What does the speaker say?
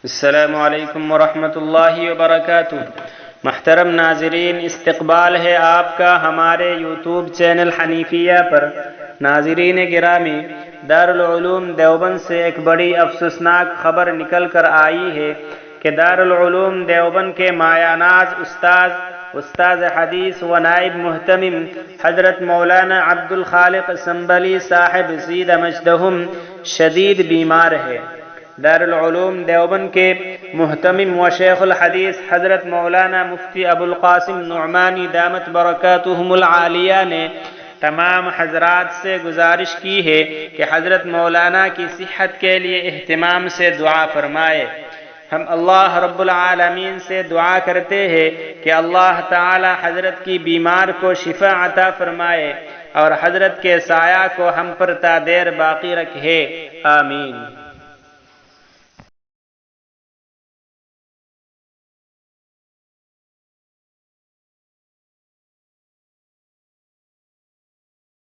السلام علیکم ورحمۃ اللہ وبرکاتہ۔ محترم ناظرین، استقبال ہے آپ کا ہمارے یوٹیوب چینل حنیفیہ پر۔ ناظرین گرامی، دارالعلوم دیوبند سے ایک بڑی افسوسناک خبر نکل کر آئی ہے کہ دارالعلوم دیوبند کے مایہ ناز استاذ حدیث و نائب محتمم حضرت مولانا عبدالخالق سنبلی صاحب زید مجدہم شدید بیمار ہے۔ دارالعلوم دیوبند کے محتمم و شیخ الحدیث حضرت مولانا مفتی ابو القاسم نعمانی دامت برکاتہم العالیہ نے تمام حضرات سے گزارش کی ہے کہ حضرت مولانا کی صحت کے لیے اہتمام سے دعا فرمائے۔ ہم اللہ رب العالمین سے دعا کرتے ہیں کہ اللہ تعالی حضرت کی بیمار کو شفا عطا فرمائے اور حضرت کے سایہ کو ہم پر تا دیر باقی رکھے، آمین۔